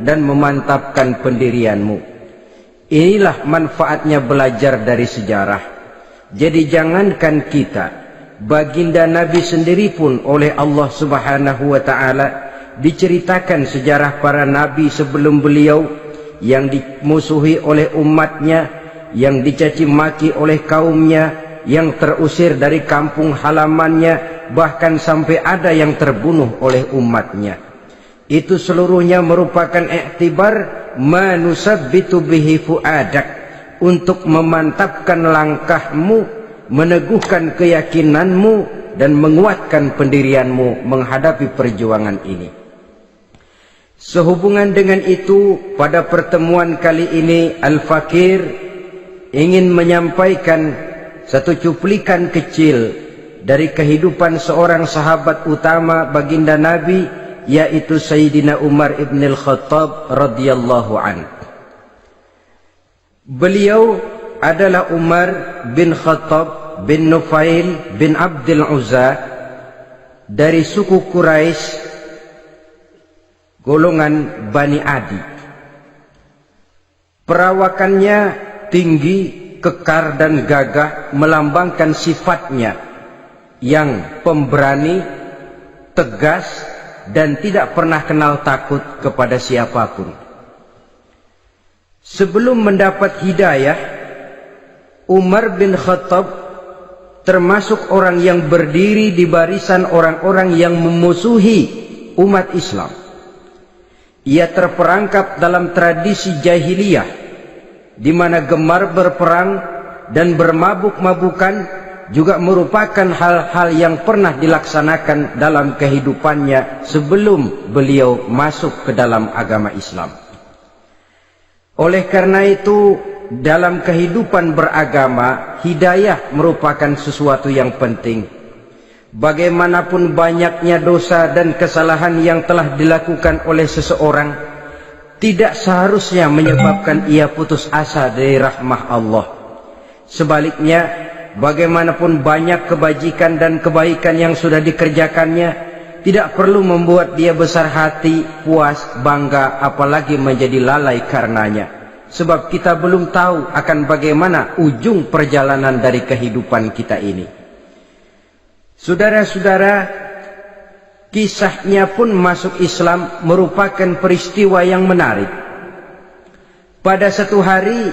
dan memantapkan pendirianmu. Inilah manfaatnya belajar dari sejarah. Jadi jangankan kita, baginda Nabi sendiri pun oleh Allah Subhanahu wa ta'ala diceritakan sejarah para nabi sebelum beliau yang dimusuhi oleh umatnya, yang dicaci maki oleh kaumnya, yang terusir dari kampung halamannya, bahkan sampai ada yang terbunuh oleh umatnya. Itu seluruhnya merupakan iktibar manusabbitu bihi fuadak, untuk memantapkan langkahmu, meneguhkan keyakinanmu, dan menguatkan pendirianmu menghadapi perjuangan ini. Sehubungan dengan itu, pada pertemuan kali ini Al-Fakir ingin menyampaikan satu cuplikan kecil dari kehidupan seorang sahabat utama baginda Nabi, yaitu Sayyidina Umar ibn al-Khattab radhiyallahu anhu. Beliau adalah Umar bin Khattab bin Nufail bin Abdul Uzza dari suku Quraisy, golongan Bani Adi. Perawakannya tinggi, kekar dan gagah, melambangkan sifatnya yang pemberani, tegas, dan tidak pernah kenal takut kepada siapapun. Sebelum mendapat hidayah, Umar bin Khattab termasuk orang yang berdiri di barisan orang-orang yang memusuhi umat Islam. Ia terperangkap dalam tradisi jahiliyah, di mana gemar berperang dan bermabuk-mabukan juga merupakan hal-hal yang pernah dilaksanakan dalam kehidupannya sebelum beliau masuk ke dalam agama Islam. Oleh karena itu, dalam kehidupan beragama, hidayah merupakan sesuatu yang penting. Bagaimanapun banyaknya dosa dan kesalahan yang telah dilakukan oleh seseorang, tidak seharusnya menyebabkan ia putus asa dari rahmah Allah. Sebaliknya, bagaimanapun banyak kebajikan dan kebaikan yang sudah dikerjakannya, tidak perlu membuat dia besar hati, puas, bangga, apalagi menjadi lalai karenanya. Sebab kita belum tahu akan bagaimana ujung perjalanan dari kehidupan kita ini. Saudara-saudara, kisahnya pun masuk Islam merupakan peristiwa yang menarik. Pada satu hari,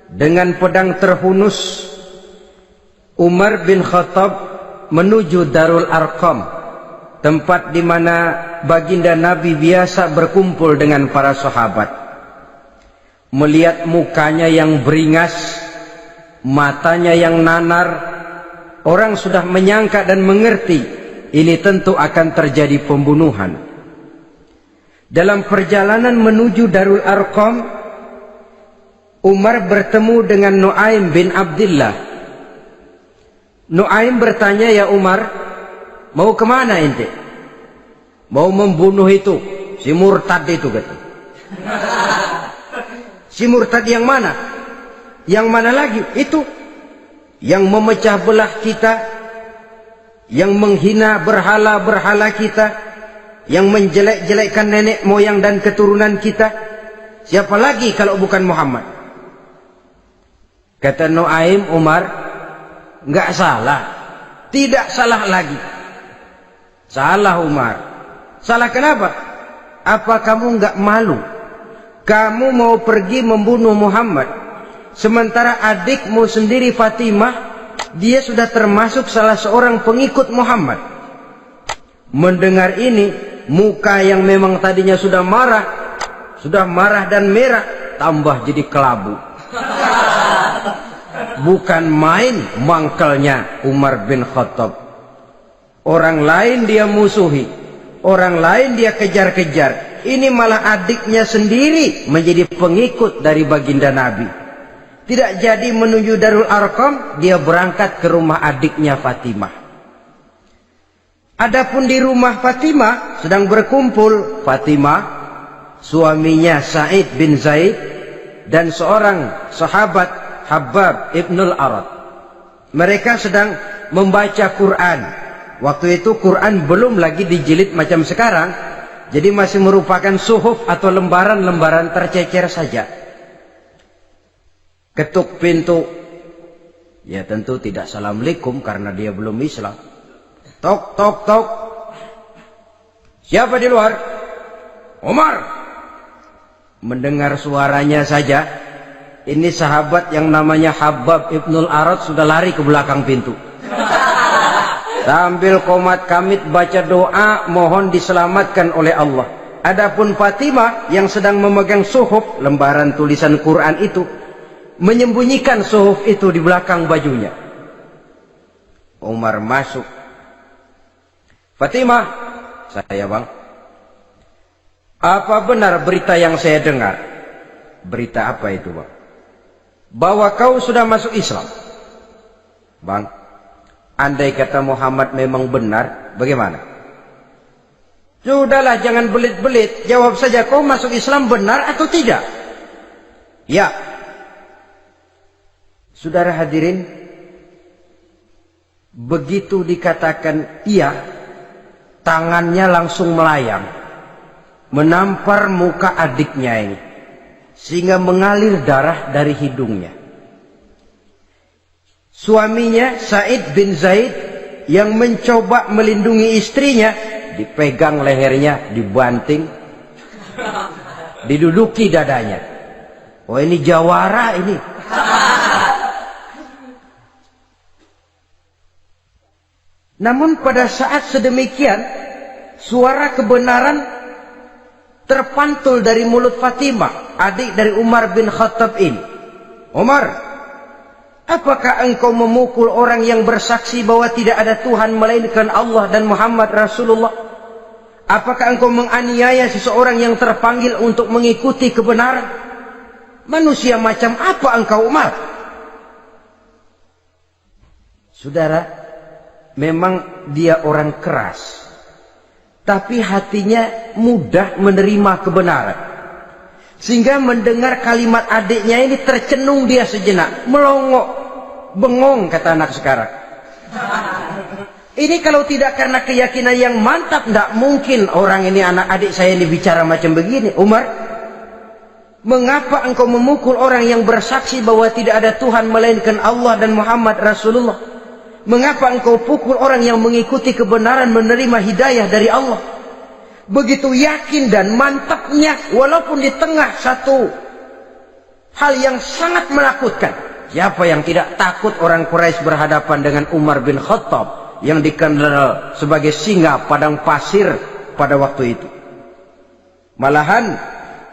dengan pedang terhunus, Umar bin Khattab menuju Darul Arqam, tempat di mana baginda Nabi biasa berkumpul dengan para sahabat. Melihat mukanya yang beringas, matanya yang nanar, orang sudah menyangka dan mengerti ini tentu akan terjadi pembunuhan. Dalam perjalanan menuju Darul Arqam, Umar bertemu dengan Nuaim bin Abdullah. Nuaim bertanya, "Ya Umar, mau kemana ente?" "Mau membunuh itu, si murtad itu," kata. "Si murtad yang mana?" "Yang mana lagi? Itu yang memecah belah kita, yang menghina berhala-berhala kita, yang menjelek-jelekkan nenek moyang dan keturunan kita. Siapa lagi kalau bukan Muhammad?" Kata Nuaim, "Umar, enggak salah. Tidak salah lagi." "Salah Umar." "Salah kenapa? Apa kamu enggak malu? Kamu mau pergi membunuh Muhammad, sementara adikmu sendiri Fatimah, dia sudah termasuk salah seorang pengikut Muhammad." Mendengar ini, muka yang memang tadinya sudah marah dan merah, tambah jadi kelabu. Bukan main mangkelnya Umar bin Khattab. Orang lain dia musuhi, orang lain dia kejar-kejar. Ini malah adiknya sendiri menjadi pengikut dari baginda Nabi. Tidak jadi menuju Darul Arqam, dia berangkat ke rumah adiknya Fatimah. Adapun di rumah Fatimah sedang berkumpul Fatimah, suaminya Sa'id bin Zaid, dan seorang sahabat Habbab ibnul Arad. Mereka sedang membaca Quran. Waktu itu Quran belum lagi dijilid macam sekarang. Jadi masih merupakan suhuf atau lembaran-lembaran tercecer saja. Ketuk pintu. Ya tentu tidak assalamualaikum karena dia belum Islam. Tok, tok, tok. Siapa di luar? Umar. Mendengar suaranya saja, ini sahabat yang namanya Habab Ibnul Arad sudah lari ke belakang pintu. Sambil komat kamit baca doa mohon diselamatkan oleh Allah. Adapun Fatimah yang sedang memegang suhuf, lembaran tulisan Quran itu, menyembunyikan suhuf itu di belakang bajunya. Umar masuk. Fatimah, saya bang. Apa benar berita yang saya dengar? Berita apa itu bang? Bahwa kau sudah masuk Islam. Bang, andai kata Muhammad memang benar, bagaimana? Sudahlah, jangan belit-belit. Jawab saja, kau masuk Islam benar atau tidak? Ya. Saudara hadirin, begitu dikatakan iya, tangannya langsung melayang, menampar muka adiknya ini, sehingga mengalir darah dari hidungnya. Suaminya Said bin Zaid yang mencoba melindungi istrinya, dipegang lehernya, dibanting, diduduki dadanya. Oh ini jawara ini. Namun pada saat sedemikian, suara kebenaran terpantul dari mulut Fatimah, adik dari Umar bin Khattab ini. Umar, apakah engkau memukul orang yang bersaksi bahwa tidak ada Tuhan melainkan Allah dan Muhammad Rasulullah? Apakah engkau menganiaya seseorang yang terpanggil untuk mengikuti kebenaran? Manusia macam apa engkau, Umar? Saudara, memang dia orang keras, tapi hatinya mudah menerima kebenaran. Sehingga mendengar kalimat adiknya ini tercenung dia sejenak, melongo, bengong kata anak sekarang. Ini kalau tidak karena keyakinan yang mantap, tidak mungkin orang ini, anak adik saya ini bicara macam begini. Umar, mengapa engkau memukul orang yang bersaksi bahwa tidak ada Tuhan melainkan Allah dan Muhammad Rasulullah? Mengapa engkau pukul orang yang mengikuti kebenaran, menerima hidayah dari Allah? Begitu yakin dan mantapnya, walaupun di tengah satu hal yang sangat menakutkan. Siapa yang tidak takut orang Quraisy berhadapan dengan Umar bin Khattab yang dikenal sebagai singa padang pasir pada waktu itu? Malahan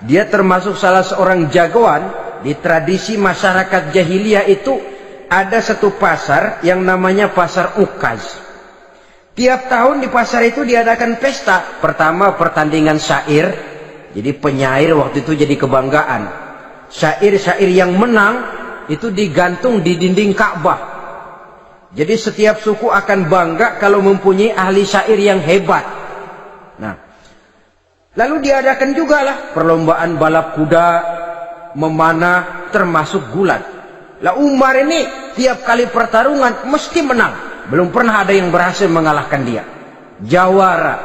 dia termasuk salah seorang jagoan di tradisi masyarakat jahiliyah itu. Ada satu pasar yang namanya pasar Ukaz. Tiap tahun di pasar itu diadakan pesta. Pertama pertandingan syair. Jadi penyair waktu itu jadi kebanggaan. Syair-syair yang menang itu digantung di dinding Ka'bah. Jadi setiap suku akan bangga kalau mempunyai ahli syair yang hebat. Nah, lalu diadakan juga lah perlombaan balap kuda, memanah, termasuk gulat. Lah Umar ini tiap kali pertarungan mesti menang. Belum pernah ada yang berhasil mengalahkan dia. Jawara.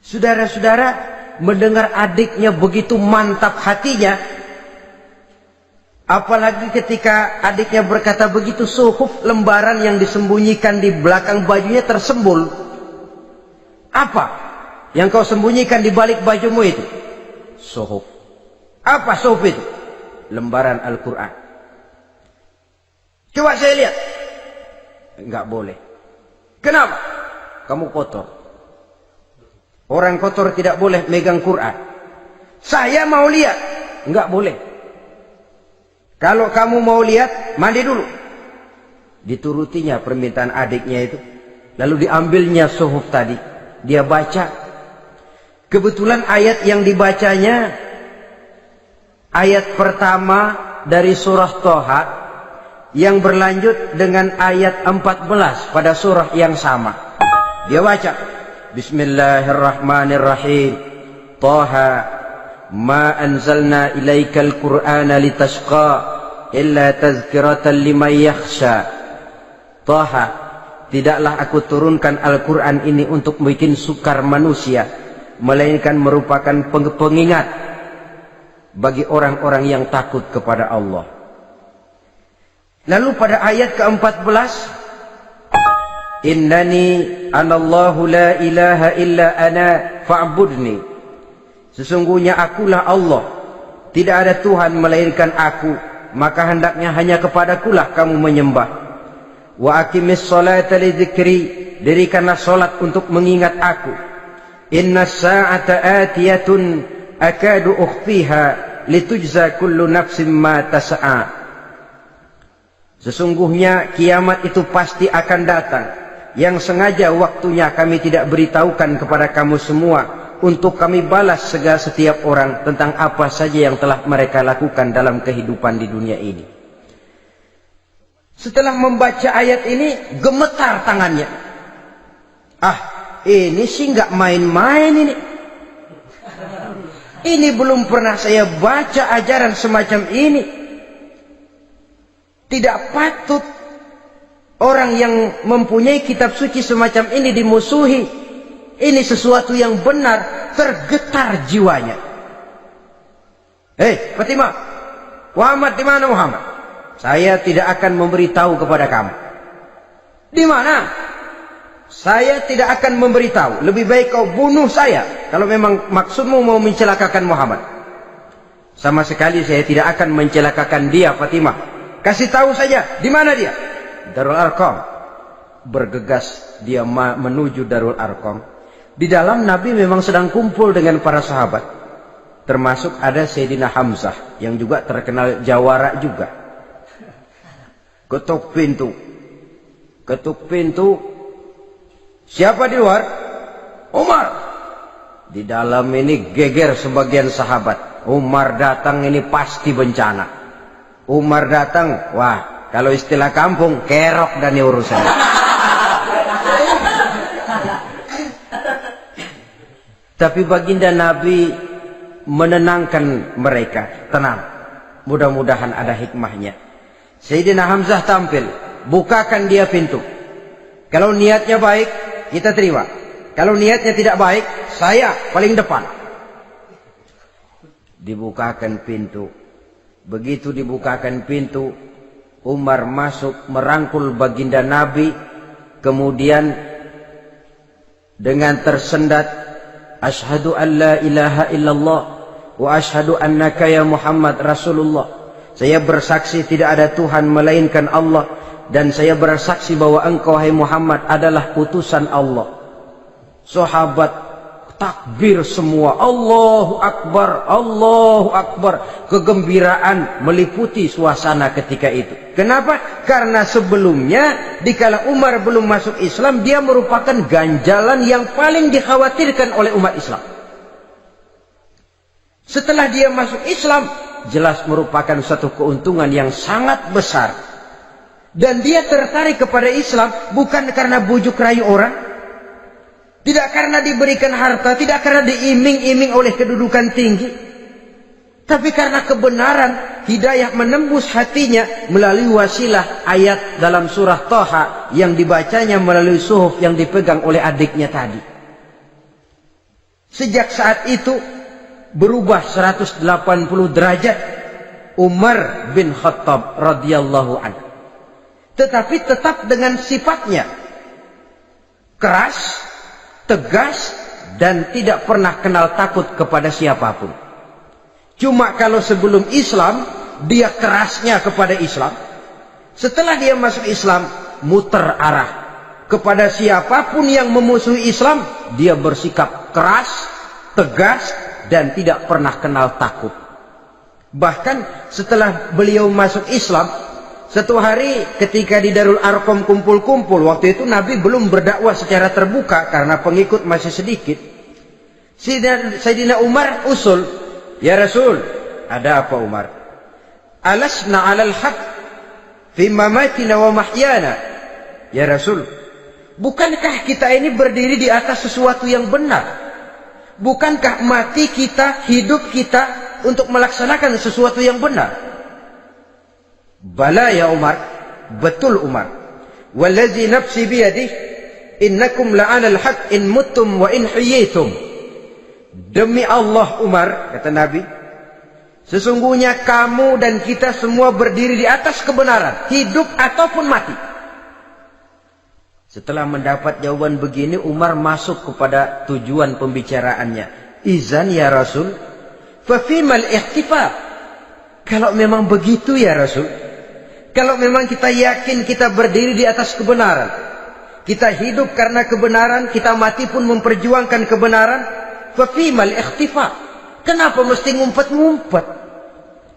Saudara-saudara, mendengar adiknya begitu mantap hatinya, apalagi ketika adiknya berkata begitu, suhuf, lembaran yang disembunyikan di belakang bajunya tersembul. Apa yang kau sembunyikan di balik bajumu itu? Suhuf. Apa suhuf itu? Lembaran Al-Quran. Coba saya lihat. Enggak boleh. Kenapa? Kamu kotor. Orang kotor tidak boleh megang Quran. Saya mau lihat. Enggak boleh. Kalau kamu mau lihat, mandi dulu. Diturutinya permintaan adiknya itu. Lalu diambilnya suhuf tadi. Dia baca. Kebetulan ayat yang dibacanya ayat pertama dari surah Toha yang berlanjut dengan ayat 14 pada surah yang sama. Dia baca, Bismillahirrahmanirrahim. Toha, ma anzalna ilaikal Qur'ana litashqa illa tazkiratan liman yakhsha. Toha, tidaklah aku turunkan Al-Quran ini untuk bikin sukar manusia, melainkan merupakan pengingat bagi orang-orang yang takut kepada Allah. Lalu pada ayat ke-14, innani anallahu la ilaha illa ana fa'budni. Sesungguhnya akulah Allah, tidak ada Tuhan melainkan aku, maka hendaknya hanya kepadakulah kamu menyembah. Wa aqimis sholata li dzikri, dirikanlah salat untuk mengingat aku. Inna sa'ata atiyatun akadu ukhfiha litujza kullu nafsin ma tas'a. Sesungguhnya kiamat itu pasti akan datang, yang sengaja waktunya kami tidak beritahukan kepada kamu semua, untuk kami balas segala setiap orang tentang apa saja yang telah mereka lakukan dalam kehidupan di dunia ini. Setelah membaca ayat ini, gemetar tangannya. Ini sih nggak main-main ini. Ini belum pernah saya baca ajaran semacam ini. Tidak patut orang yang mempunyai kitab suci semacam ini dimusuhi. Ini sesuatu yang benar, tergetar jiwanya. Hei, Fatimah, Muhammad di mana Muhammad? Saya tidak akan memberitahu kepada kamu. Di mana? Saya tidak akan memberitahu. Lebih baik kau bunuh saya kalau memang maksudmu mau mencelakakan Muhammad. Sama sekali saya tidak akan mencelakakan dia, Fatimah. Kasih tahu saja, di mana dia? Darul Arqam. Bergegas dia menuju Darul Arqam. Di dalam Nabi memang sedang kumpul dengan para sahabat. Termasuk ada Sayyidina Hamzah yang juga terkenal jawara juga. Ketuk pintu. Ketuk pintu. Siapa di luar? Umar. Di dalam ini geger sebagian sahabat. Umar datang ini pasti bencana. Umar datang, wah, kalau istilah kampung, kerok dan urusannya. Tapi baginda Nabi menenangkan mereka. Tenang, mudah-mudahan ada hikmahnya. Sayyidina Hamzah tampil, bukakan dia pintu. Kalau niatnya baik, kita terima. Kalau niatnya tidak baik, saya paling depan. Dibukakan pintu. Begitu dibukakan pintu, Umar masuk merangkul baginda Nabi. Kemudian dengan tersendat, Ashhadu an la ilaha illallah wa ashhadu annaka ya Muhammad Rasulullah. Saya bersaksi tidak ada Tuhan melainkan Allah, dan saya bersaksi bahwa engkau hai Muhammad adalah utusan Allah. Sahabat takbir semua, Allahu Akbar, Allahu Akbar. Kegembiraan meliputi suasana ketika itu. Kenapa? Karena sebelumnya dikala Umar belum masuk Islam, dia merupakan ganjalan yang paling dikhawatirkan oleh umat Islam. Setelah dia masuk Islam, jelas merupakan satu keuntungan yang sangat besar. Dan dia tertarik kepada Islam bukan karena bujuk rayu orang, tidak karena diberikan harta, tidak karena diiming-iming oleh kedudukan tinggi, tapi karena kebenaran, hidayah menembus hatinya melalui wasilah ayat dalam surah Thaha yang dibacanya melalui suhuf yang dipegang oleh adiknya tadi. Sejak saat itu berubah 180 derajat Umar bin Khattab radhiyallahu anhu. Tetapi tetap dengan sifatnya keras, tegas, dan tidak pernah kenal takut kepada siapapun. Cuma kalau sebelum Islam dia kerasnya kepada Islam, setelah dia masuk Islam muter arah. Kepada siapapun yang memusuhi Islam dia bersikap keras, tegas, dan tidak pernah kenal takut. Bahkan setelah beliau masuk Islam, satu hari ketika di Darul Arqam kumpul-kumpul, waktu itu Nabi belum berdakwah secara terbuka karena pengikut masih sedikit. Sayyidina Umar usul, ya Rasul, ada apa Umar? Alasna alal haq fi mamatina wa mahyana. Ya Rasul, bukankah kita ini berdiri di atas sesuatu yang benar? Bukankah mati kita, hidup kita untuk melaksanakan sesuatu yang benar? Bala ya Umar, betul Umar. Wallazi nafsi biyadih innakum la'anal haq in muttum wa in hiyitum. Demi Allah Umar, kata Nabi, sesungguhnya kamu dan kita semua berdiri di atas kebenaran, hidup ataupun mati. Setelah mendapat jawaban begini, Umar masuk kepada tujuan pembicaraannya. Izan ya Rasul, fa fimal ihtifal. Kalau memang begitu ya Rasul, kalau memang kita yakin kita berdiri di atas kebenaran, kita hidup karena kebenaran, kita mati pun memperjuangkan kebenaran, fa fimal ihtifal. Kenapa mesti ngumpet-ngumpet?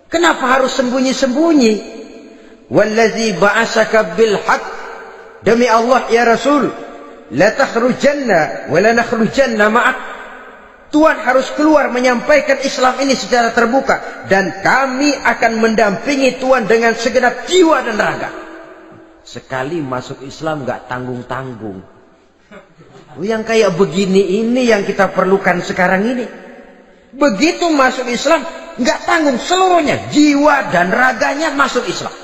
Kenapa harus sembunyi-sembunyi? Wallazi ba'asaka bil haq, demi Allah ya Rasul, la takhrujanna wa la nakhrujanna ma'ak. Tuhan harus keluar menyampaikan Islam ini secara terbuka, dan kami akan mendampingi Tuhan dengan segenap jiwa dan raga. Sekali masuk Islam gak tanggung-tanggung. Yang kayak begini ini yang kita perlukan sekarang ini. Begitu masuk Islam gak tanggung seluruhnya, jiwa dan raganya masuk Islam.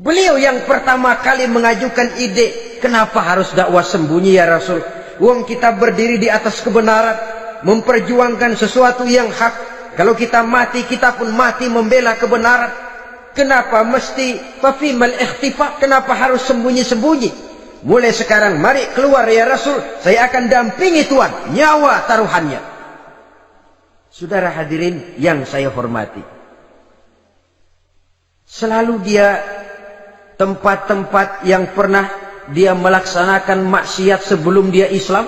Beliau yang pertama kali mengajukan ide, kenapa harus dakwah sembunyi ya Rasul? Wong kita berdiri di atas kebenaran, memperjuangkan sesuatu yang hak. Kalau kita mati, kita pun mati membela kebenaran. Kenapa mesti fafimal ikhtifa? Kenapa harus sembunyi-sembunyi? Mulai sekarang mari keluar ya Rasul, saya akan dampingi Tuhan, nyawa taruhannya. Saudara hadirin yang saya hormati, selalu dia tempat-tempat yang pernah dia melaksanakan maksiat sebelum dia Islam,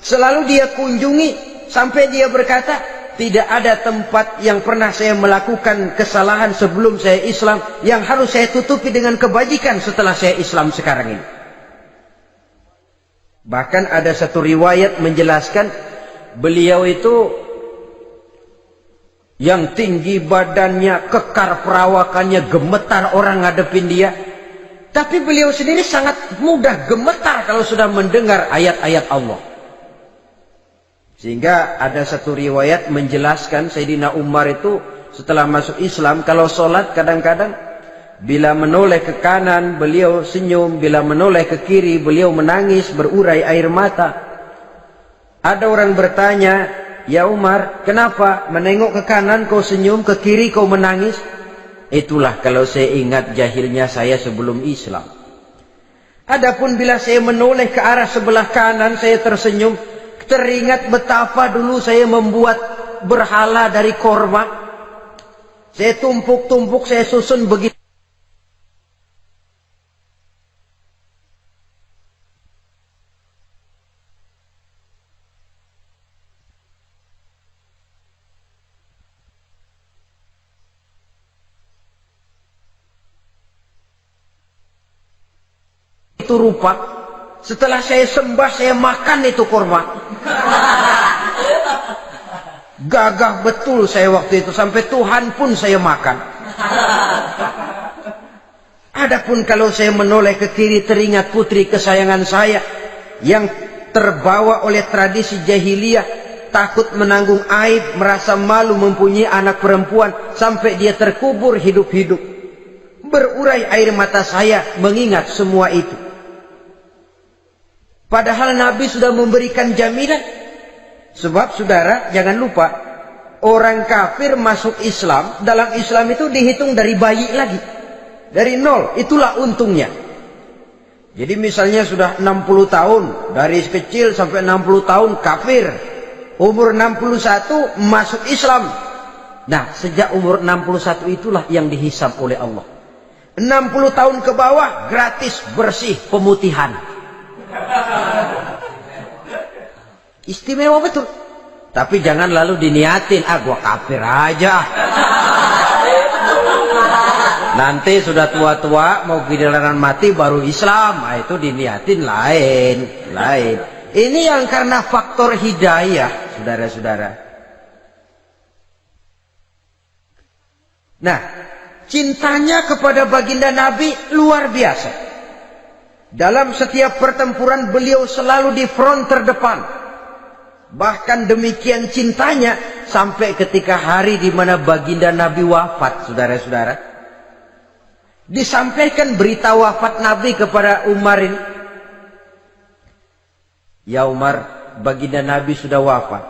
selalu dia kunjungi sampai dia berkata, tidak ada tempat yang pernah saya melakukan kesalahan sebelum saya Islam yang harus saya tutupi dengan kebajikan setelah saya Islam sekarang ini. Bahkan ada satu riwayat menjelaskan beliau itu yang tinggi badannya, kekar perawakannya, gemetar orang ngadepin dia. Tapi beliau sendiri sangat mudah gemetar kalau sudah mendengar ayat-ayat Allah. Sehingga ada satu riwayat menjelaskan Sayyidina Umar itu setelah masuk Islam, kalau sholat kadang-kadang bila menoleh ke kanan beliau senyum, bila menoleh ke kiri beliau menangis berurai air mata. Ada orang bertanya, ya Umar, kenapa menengok ke kanan kau senyum, ke kiri kau menangis? Itulah kalau saya ingat jahilnya saya sebelum Islam. Adapun bila saya menoleh ke arah sebelah kanan saya tersenyum, teringat betapa dulu saya membuat berhala dari korma. Saya tumpuk-tumpuk, saya susun begitu. Itu rupa. Setelah saya sembah, saya makan itu korma. Gagah betul saya waktu itu, sampai Tuhan pun saya makan. Adapun kalau saya menoleh ke kiri, teringat putri kesayangan saya yang terbawa oleh tradisi jahiliyah, takut menanggung aib, merasa malu mempunyai anak perempuan, sampai dia terkubur hidup-hidup. Berurai air mata saya mengingat semua itu. Padahal Nabi sudah memberikan jaminan. Sebab saudara jangan lupa, orang kafir masuk Islam, dalam Islam itu dihitung dari bayi lagi, dari nol. Itulah untungnya. Jadi misalnya sudah 60 tahun, dari kecil sampai 60 tahun kafir, umur 61 masuk Islam. Nah, sejak umur 61 itulah yang dihisab oleh Allah. 60 tahun ke bawah gratis bersih pemutihan. Istimewa betul. Tapi jangan lalu diniatin, gua kafir aja. Nanti sudah tua-tua mau giliran mati baru Islam. Itu diniatin lain. Ini yang karena faktor hidayah, saudara-saudara. Nah, cintanya kepada baginda Nabi luar biasa. Dalam setiap pertempuran beliau selalu di front terdepan. Bahkan demikian cintanya sampai ketika hari di mana baginda Nabi wafat, saudara-saudara. Disampaikan berita wafat Nabi kepada Umar ini. Ya Umar, baginda Nabi sudah wafat.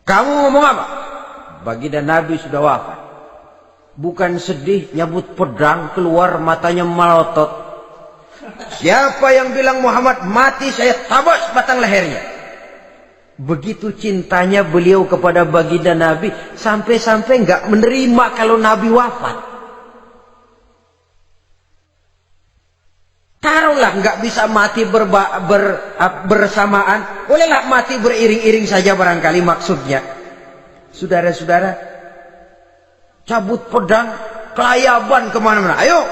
Kamu ngomong apa? Baginda Nabi sudah wafat. Bukan sedih, nyabut pedang, keluar matanya melotot. Siapa yang bilang Muhammad mati, saya tabas batang lehernya. Begitu cintanya beliau kepada baginda Nabi, sampai-sampai nggak menerima kalau Nabi wafat. Taruhlah nggak bisa mati bersamaan, bolehlah mati beriring-iring saja barangkali maksudnya. Saudara-saudara, cabut pedang, kelayaban kemana-mana. Ayo,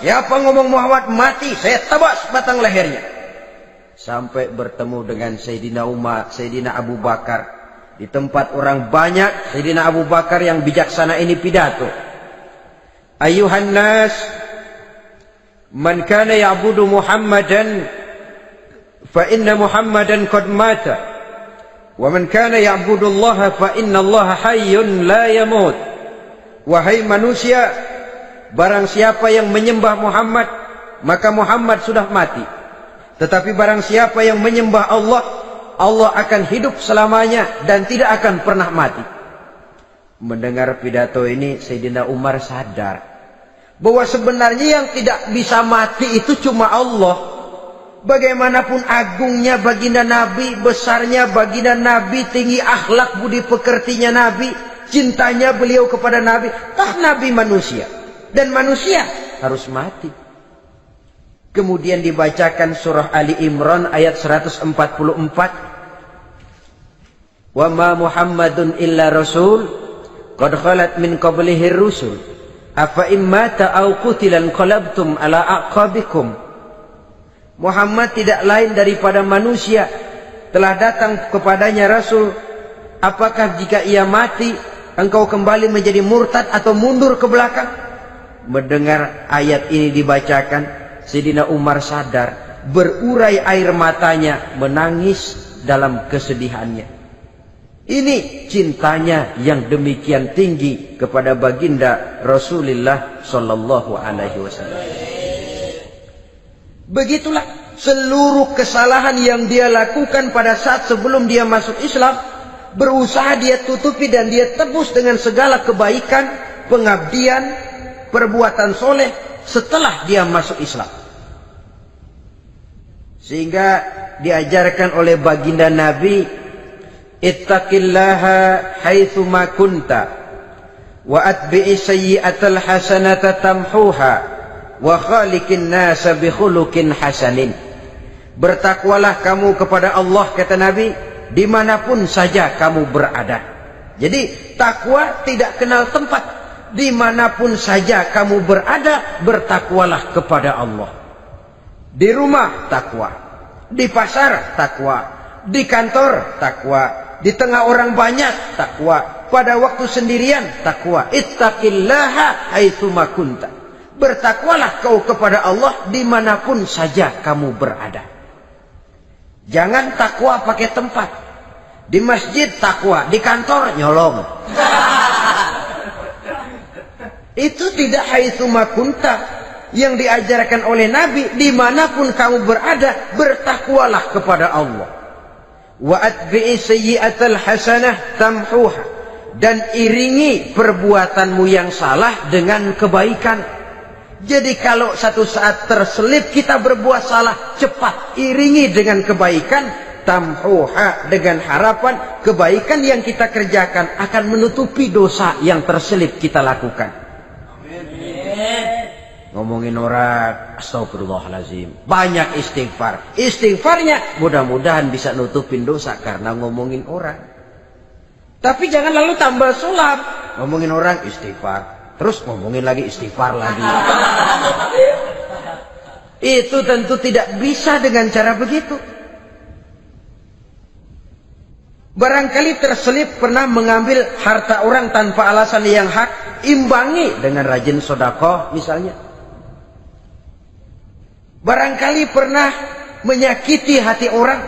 siapa ngomong Muhammad mati, saya tabas batang lehernya. Sampai bertemu dengan Sayyidina Umar, Sayyidina Abu Bakar. Di tempat orang banyak, Sayyidina Abu Bakar yang bijaksana ini pidato. Ayuhan nas, man kana ya'budu Muhammadan, fa inna Muhammadan qad mata. Wa man kana ya'budu Allah, fa inna Allah hayyun la yamut. Wahai manusia, barang siapa yang menyembah Muhammad, maka Muhammad sudah mati. Tetapi barang siapa yang menyembah Allah, Allah akan hidup selamanya dan tidak akan pernah mati. Mendengar pidato ini, Sayyidina Umar sadar bahwa sebenarnya yang tidak bisa mati itu cuma Allah. Bagaimanapun agungnya baginda Nabi, besarnya baginda Nabi, tinggi akhlak budi pekertinya Nabi, cintanya beliau kepada Nabi, toh Nabi manusia dan manusia harus mati. Kemudian dibacakan surah Ali Imran ayat 144. Wa ma Muhammadun illa rasul qad khalat min qablihi rusul afa immata aw qutilan qalabtum ala aqabikum. Muhammad tidak lain daripada manusia, telah datang kepadanya rasul. Apakah jika ia mati engkau kembali menjadi murtad atau mundur ke belakang? Mendengar ayat ini dibacakan, Sayyidina Umar sadar, berurai air matanya, menangis dalam kesedihannya. Ini cintanya yang demikian tinggi kepada baginda Rasulullah sallallahu alaihi wasallam. Begitulah seluruh kesalahan yang dia lakukan pada saat sebelum dia masuk Islam, berusaha dia tutupi dan dia tebus dengan segala kebaikan, pengabdian, perbuatan soleh setelah dia masuk Islam. Sehingga diajarkan oleh baginda Nabi, ittaqillaha haitsu ma kunta wa atbi'i sayyi'atal hasanata tamhuha wa khaliqin nasa bi khuluqin hasanin. Bertakwalah kamu kepada Allah, kata Nabi, dimanapun saja kamu berada. Jadi takwa tidak kenal tempat. Dimanapun saja kamu berada, bertakwalah kepada Allah. Di rumah takwa, di pasar takwa, di kantor takwa, di tengah orang banyak takwa, pada waktu sendirian takwa. Ittaqillaha haitsu ma kunta. Bertakwalah kau kepada Allah dimanapun saja kamu berada. Jangan takwa pakai tempat. Di masjid takwa, di kantor nyolong. Itu tidak haitsu ma kunta. Yang diajarkan oleh Nabi, dimanapun kamu berada, bertakwalah kepada Allah. Wa atbi'i sayyi'atal hasanah tamhuha. Dan iringi perbuatanmu yang salah dengan kebaikan. Jadi kalau satu saat terselip kita berbuat salah, cepat iringi dengan kebaikan, tamhuha, dengan harapan kebaikan yang kita kerjakan akan menutupi dosa yang terselip kita lakukan. Ngomongin orang, astagfirullahalazim, banyak istighfar. Istighfarnya mudah-mudahan bisa nutupin dosa karena ngomongin orang. Tapi jangan lalu tambah sulap. Ngomongin orang istighfar, terus ngomongin lagi istighfar lagi. Itu tentu tidak bisa dengan cara begitu. Barangkali terselip pernah mengambil harta orang tanpa alasan yang hak, imbangi dengan rajin sedekah misalnya. Barangkali pernah menyakiti hati orang,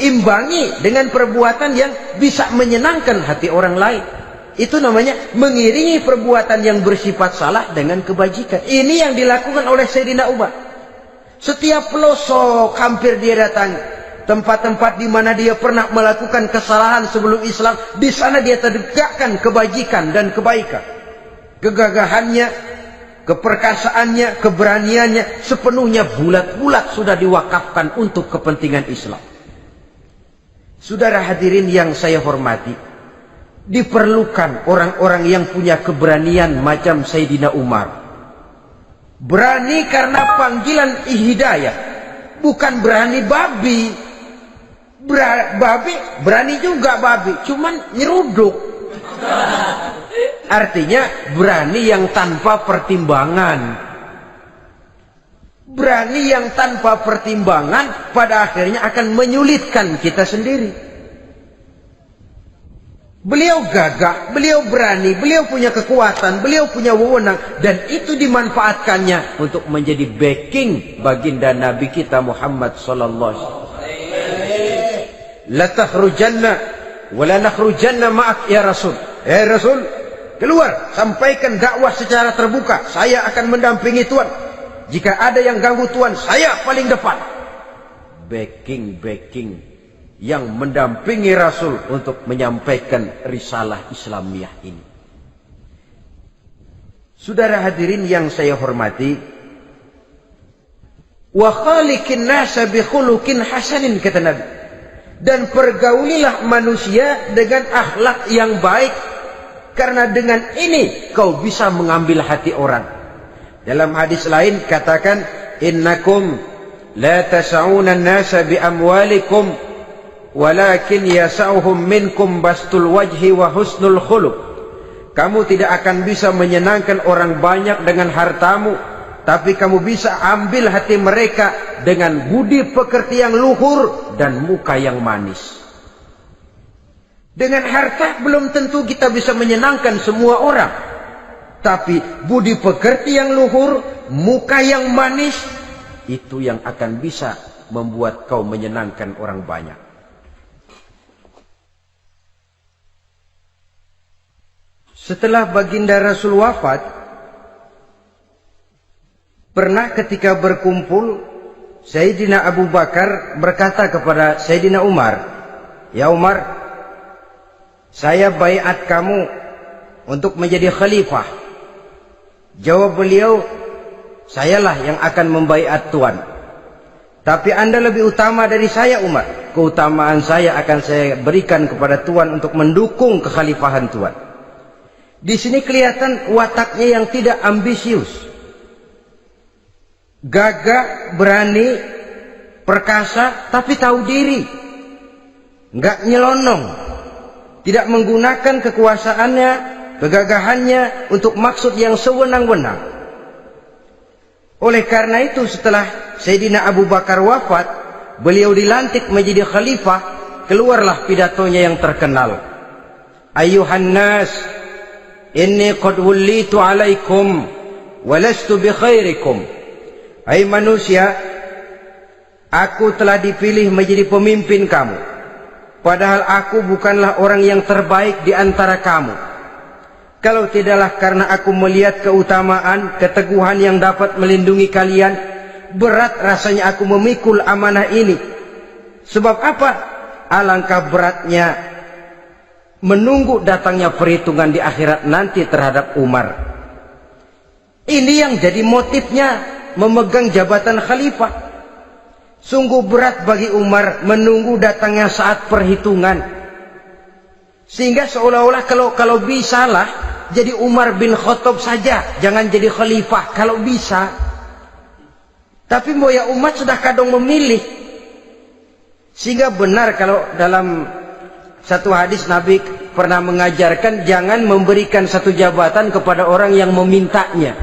imbangi dengan perbuatan yang bisa menyenangkan hati orang lain. Itu namanya mengiringi perbuatan yang bersifat salah dengan kebajikan. Ini yang dilakukan oleh Sayyidina Umar. Setiap pelosok hampir dia datangi. Tempat-tempat di mana dia pernah melakukan kesalahan sebelum Islam, di sana dia tegakkan kebajikan dan kebaikan. Kegagahannya, keperkasaannya, keberaniannya sepenuhnya bulat-bulat sudah diwakafkan untuk kepentingan Islam. Saudara hadirin yang saya hormati, diperlukan orang-orang yang punya keberanian macam Sayyidina Umar. Berani karena panggilan hidayah, bukan berani babi. Babi berani juga babi, cuman nyeruduk. Artinya berani yang tanpa pertimbangan. Berani yang tanpa pertimbangan pada akhirnya akan menyulitkan kita sendiri. Beliau gagah, beliau berani, beliau punya kekuatan, beliau punya wewenang, dan itu dimanfaatkannya untuk menjadi backing baginda Nabi kita Muhammad sallallahu alaihi wasallam. La takhrujanna wa la nakhrujanna ma'ak ya Rasul. Rasul, keluar, sampaikan dakwah secara terbuka. Saya akan mendampingi Tuhan. Jika ada yang ganggu Tuhan, saya paling depan. Backing yang mendampingi Rasul untuk menyampaikan risalah Islamiyah ini. Saudara hadirin yang saya hormati, wa khaliqin nasa bi khuluqin hasanin, kata Nabi, dan pergaulilah manusia dengan akhlak yang baik, karena dengan ini kau bisa mengambil hati orang. Dalam hadis lain katakan, innakum la tas'una an-nasa bi amwalikum walakin yasa'uhum minkum bastul wajhi wa husnul khuluq. Kamu tidak akan bisa menyenangkan orang banyak dengan hartamu, tapi kamu bisa ambil hati mereka dengan budi pekerti yang luhur dan muka yang manis. Dengan harta belum tentu kita bisa menyenangkan semua orang, tapi budi pekerti yang luhur, muka yang manis, itu yang akan bisa membuat kau menyenangkan orang banyak. Setelah baginda Rasul wafat, pernah ketika berkumpul, Sayyidina Abu Bakar berkata kepada Sayyidina Umar, "Ya Umar, saya baiat kamu untuk menjadi khalifah." Jawab beliau, "Sayalah yang akan membaiat Tuan. Tapi Anda lebih utama dari saya, Umar. Keutamaan saya akan saya berikan kepada Tuan untuk mendukung kekhalifahan Tuan." Di sini kelihatan wataknya yang tidak ambisius. Gagah, berani, perkasa, tapi tahu diri. Enggak nyelonong. Tidak menggunakan kekuasaannya, kegagahannya untuk maksud yang sewenang-wenang. Oleh karena itu setelah Sayyidina Abu Bakar wafat, beliau dilantik menjadi khalifah, keluarlah pidatonya yang terkenal. Ayuhan nas, inni qad wullitu alaikum walastu bi khairikum. Hai manusia, aku telah dipilih menjadi pemimpin kamu, padahal aku bukanlah orang yang terbaik di antara kamu. Kalau tidaklah karena aku melihat keutamaan, keteguhan yang dapat melindungi kalian, berat rasanya aku memikul amanah ini. Sebab apa? Alangkah beratnya menunggu datangnya perhitungan di akhirat nanti terhadap Umar. Ini yang jadi motifnya memegang jabatan khalifah. Sungguh berat bagi Umar menunggu datangnya saat perhitungan, sehingga seolah-olah kalau bisalah jadi Umar bin Khattab saja, jangan jadi khalifah kalau bisa. Tapi moya umat sudah kadang memilih, sehingga benar kalau dalam satu hadis Nabi pernah mengajarkan jangan memberikan satu jabatan kepada orang yang memintanya.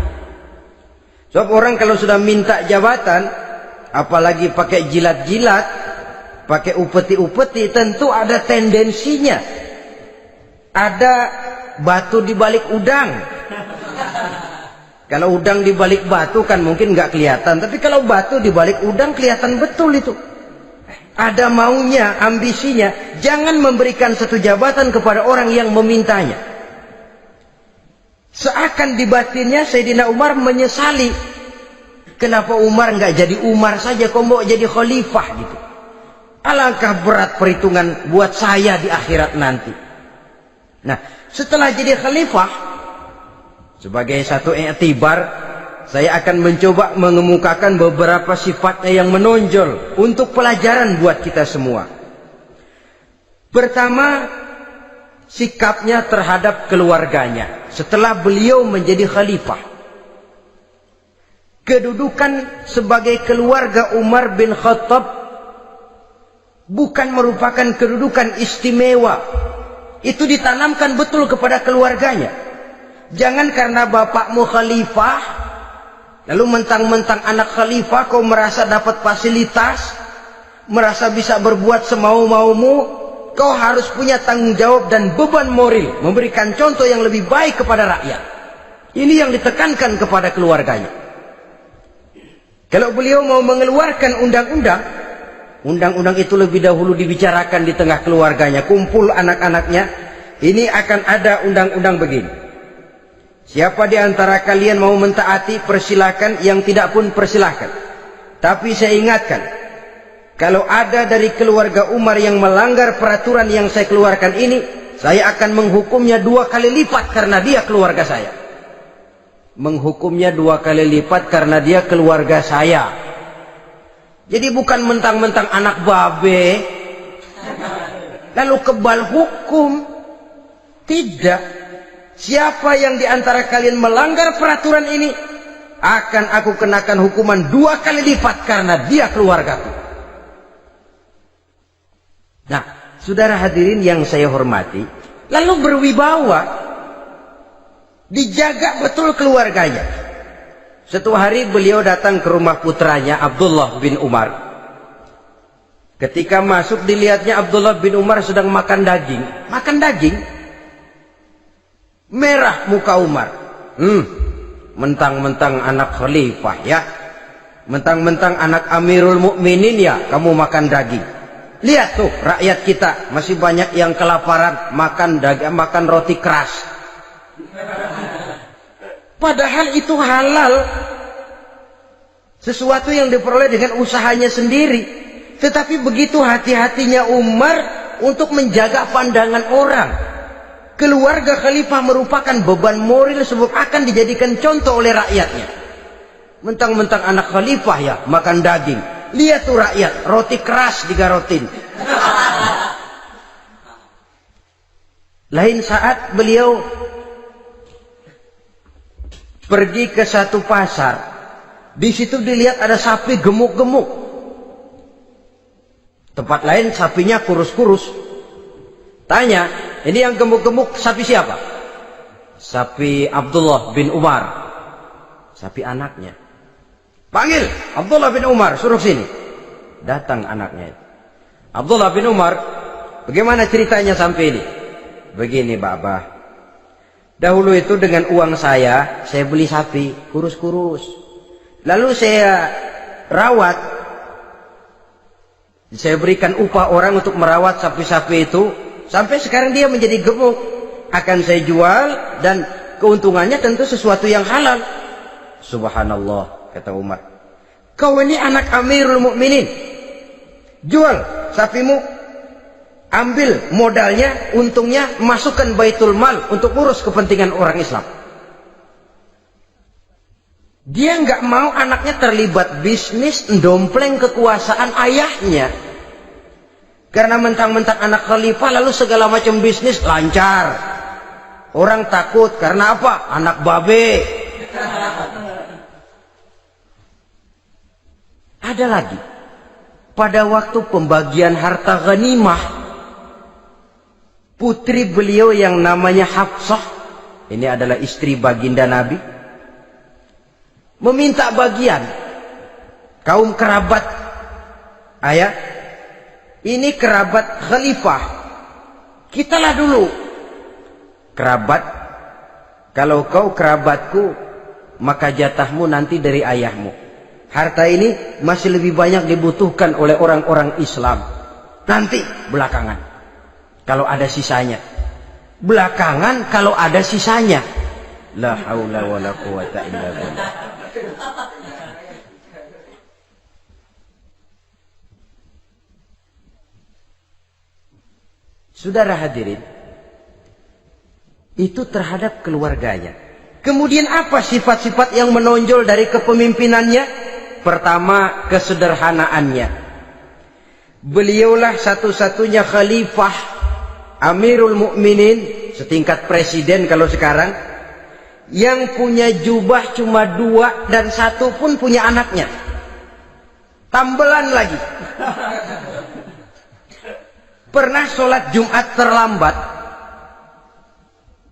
Sebab orang kalau sudah minta jabatan, apalagi pakai jilat-jilat, pakai upeti-upeti, tentu ada tendensinya. Ada batu di balik udang. Kalau udang di balik batu kan mungkin nggak kelihatan, tapi kalau batu di balik udang kelihatan betul itu. Ada maunya, ambisinya. Jangan memberikan satu jabatan kepada orang yang memintanya. Seakan di batinnya Sayyidina Umar menyesali. Kenapa Umar nggak jadi Umar saja, kok mau jadi khalifah gitu. Alangkah berat perhitungan buat saya di akhirat nanti. Nah, setelah jadi khalifah, sebagai satu i'tibar, saya akan mencoba mengemukakan beberapa sifatnya yang menonjol untuk pelajaran buat kita semua. Pertama, sikapnya terhadap keluarganya setelah beliau menjadi khalifah. Kedudukan sebagai keluarga Umar bin Khattab bukan merupakan kedudukan istimewa. Itu ditanamkan betul kepada keluarganya. Jangan karena bapakmu khalifah, lalu mentang-mentang anak khalifah kau merasa dapat fasilitas, merasa bisa berbuat semau-maumu. Kau harus punya tanggung jawab dan beban moral, memberikan contoh yang lebih baik kepada rakyat. Ini yang ditekankan kepada keluarganya. Kalau beliau mau mengeluarkan undang-undang, undang-undang itu lebih dahulu dibicarakan di tengah keluarganya, kumpul anak-anaknya. Ini akan ada undang-undang begini. Siapa di antara kalian mau mentaati, persilakan. Yang tidak pun persilakan. Tapi saya ingatkan, kalau ada dari keluarga Umar yang melanggar peraturan yang saya keluarkan ini, saya akan menghukumnya 2 kali lipat karena dia keluarga saya. Menghukumnya 2 kali lipat karena dia keluarga saya. Jadi bukan mentang-mentang anak babe, lalu kebal hukum. Tidak. Siapa yang di antara kalian melanggar peraturan ini, akan aku kenakan hukuman 2 kali lipat karena dia keluargaku. Nah, saudara hadirin yang saya hormati, lalu berwibawa, dijaga betul keluarganya. Suatu hari beliau datang ke rumah putranya Abdullah bin Umar. Ketika masuk dilihatnya Abdullah bin Umar sedang makan daging. Makan daging, merah muka Umar. Mentang-mentang anak khalifah ya, mentang-mentang anak Amirul Mukminin ya, kamu makan daging. Lihat tuh rakyat kita masih banyak yang kelaparan, makan daging, makan roti keras. Padahal itu halal, sesuatu yang diperoleh dengan usahanya sendiri. Tetapi begitu hati-hatinya Umar untuk menjaga pandangan orang. Keluarga khalifah merupakan beban moral sebab akan dijadikan contoh oleh rakyatnya. Mentang-mentang anak khalifah ya makan daging. Lihat tuh rakyat, roti keras digarotin. Lain saat beliau pergi ke satu pasar. Di situ dilihat ada sapi gemuk-gemuk. Tempat lain sapinya kurus-kurus. Tanya, ini yang gemuk-gemuk sapi siapa? Sapi Abdullah bin Umar. Sapi anaknya. Panggil Abdullah bin Umar, suruh sini. Datang anaknya. Abdullah bin Umar, bagaimana ceritanya sampai ini? Begini Bapak. Dahulu itu dengan uang saya beli sapi kurus-kurus. Lalu saya rawat. Saya berikan upah orang untuk merawat sapi-sapi itu. Sampai sekarang dia menjadi gemuk. Akan saya jual dan keuntungannya tentu sesuatu yang halal. Subhanallah, kata Umar. Kau ini anak Amirul Mukminin. Jual sapimu, ambil modalnya, untungnya, masukkan Baitul Mal untuk urus kepentingan orang Islam. Dia nggak mau anaknya terlibat bisnis, dompleng kekuasaan ayahnya. Karena mentang-mentang anak khalifah lalu segala macam bisnis lancar. Orang takut karena apa? Anak babe. Ada lagi, pada waktu pembagian harta ghanimah, putri beliau yang namanya Hafsah, ini adalah istri baginda Nabi, meminta bagian. Kaum kerabat ayah, ini kerabat khalifah, kitalah dulu kerabat. Kalau kau kerabatku, maka jatahmu nanti dari ayahmu. Harta ini masih lebih banyak dibutuhkan oleh orang-orang Islam. Nanti belakangan, kalau ada sisanya. Belakangan kalau ada sisanya. La haula wala quwata illa billah. Saudara hadirin, itu terhadap keluarganya. Kemudian apa sifat-sifat yang menonjol dari kepemimpinannya? Pertama, kesederhanaannya. Beliaulah satu-satunya khalifah, Amirul Mukminin, setingkat presiden kalau sekarang, yang punya jubah cuma 2 dan 1 pun punya anaknya. Tambelan lagi. Pernah sholat Jumat terlambat.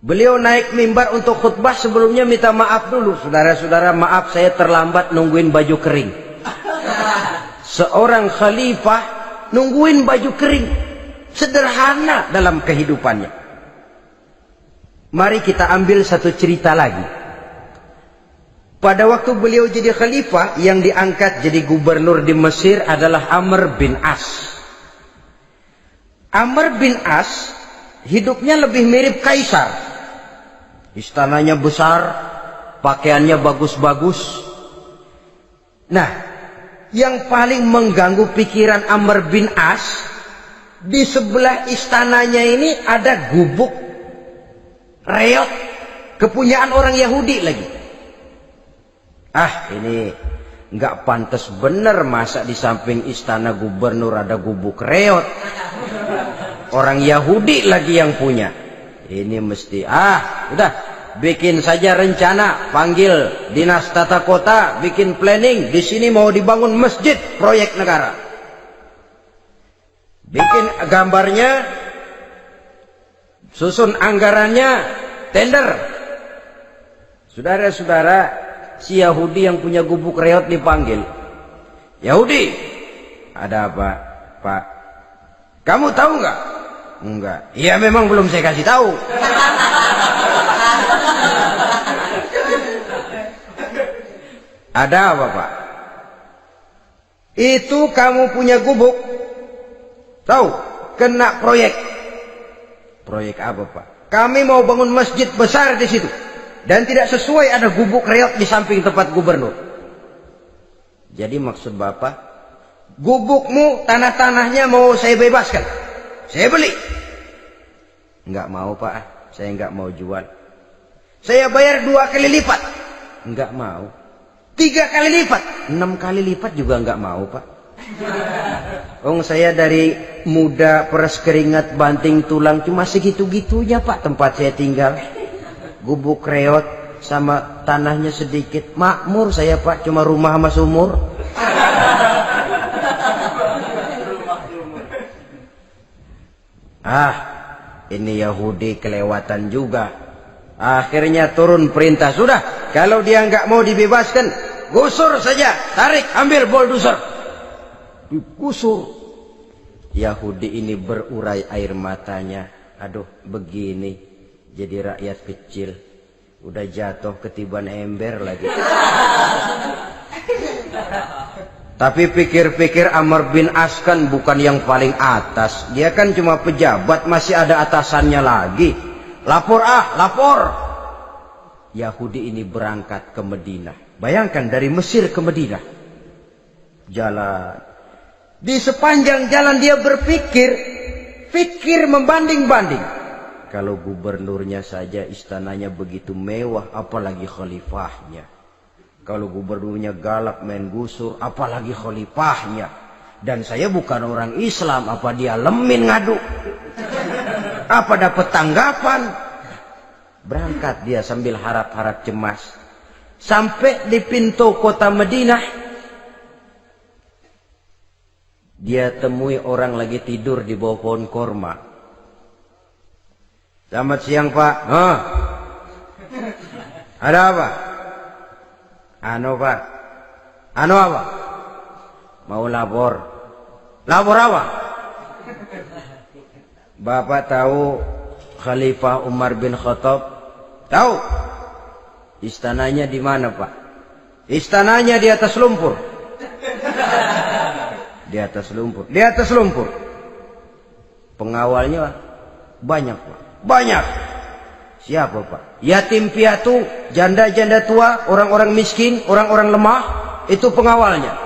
Beliau naik mimbar untuk khutbah, sebelumnya minta maaf dulu. Saudara-saudara, maaf saya terlambat nungguin baju kering. Seorang khalifah nungguin baju kering. Sederhana dalam kehidupannya. Mari kita ambil satu cerita lagi. Pada waktu beliau jadi khalifah, yang diangkat jadi gubernur di Mesir adalah Amr bin As. Amr bin As hidupnya lebih mirip kaisar. Istananya besar, pakaiannya bagus-bagus. Nah, yang paling mengganggu pikiran Amr bin As, di sebelah istananya ini ada gubuk reot, kepunyaan orang Yahudi lagi. Ah, ini nggak pantas bener, masa di samping istana gubernur ada gubuk reot. Orang Yahudi lagi yang punya. Ini mesti, udah, bikin saja rencana, panggil dinas tata kota, bikin planning. Di sini mau dibangun masjid, proyek negara. Bikin gambarnya, susun anggarannya, tender. Saudara-saudara, si Yahudi yang punya gubuk reot dipanggil. Yahudi, ada apa, Pak? Kamu tahu nggak? Enggak. Iya, memang belum saya kasih tahu. Ada apa, Pak? Itu kamu punya gubuk. Tahu? Kena proyek. Proyek apa, Pak? Kami mau bangun masjid besar di situ. Dan tidak sesuai ada gubuk reot di samping tempat gubernur. Jadi maksud Bapak, gubukmu, tanah-tanahnya mau saya bebaskan. Saya beli. Enggak mau, Pak. Saya enggak mau jual. Saya bayar 2 kali lipat. Enggak mau. 3 kali lipat. 6 kali lipat juga enggak mau, Pak. Saya dari muda peres keringat banting tulang cuma segitu-gitunya, Pak, tempat saya tinggal. Gubuk reot sama tanahnya sedikit. Makmur saya, Pak, cuma rumah sama sumur. Ini Yahudi kelewatan juga. Akhirnya turun perintah, sudah, kalau dia nggak mau dibebaskan, gusur saja, tarik, ambil bulldozer. Digusur. Yahudi ini berurai air matanya. Aduh, begini jadi rakyat kecil, udah jatuh ketiban ember lagi. Tapi pikir-pikir Amr bin As kan bukan yang paling atas. Dia kan cuma pejabat, masih ada atasannya lagi. Lapor, lapor. Yahudi ini berangkat ke Madinah. Bayangkan dari Mesir ke Madinah. Jalan. Di sepanjang jalan dia berpikir. Pikir membanding-banding. Kalau gubernurnya saja istananya begitu mewah, apalagi khalifahnya. Kalau gubernurnya galak main gusur, apalagi khalifahnya. Dan saya bukan orang Islam, apa dia lemin ngadu? Apa dapat tanggapan? Berangkat dia sambil harap-harap cemas. Sampai di pintu kota Madinah, dia temui orang lagi tidur di bawah pohon korma. Selamat siang, Pak. Ada apa? Pak. Apa? Mau lapor. Lapor apa? Bapak tahu Khalifah Umar bin Khattab? Tahu? Istananya di mana, Pak? Istananya di atas lumpur. Di atas lumpur. Di atas lumpur. Pengawalnya banyak, Pak. Banyak. Siapa Pak? Yatim piatu, janda-janda tua, orang-orang miskin, orang-orang lemah, itu pengawalnya.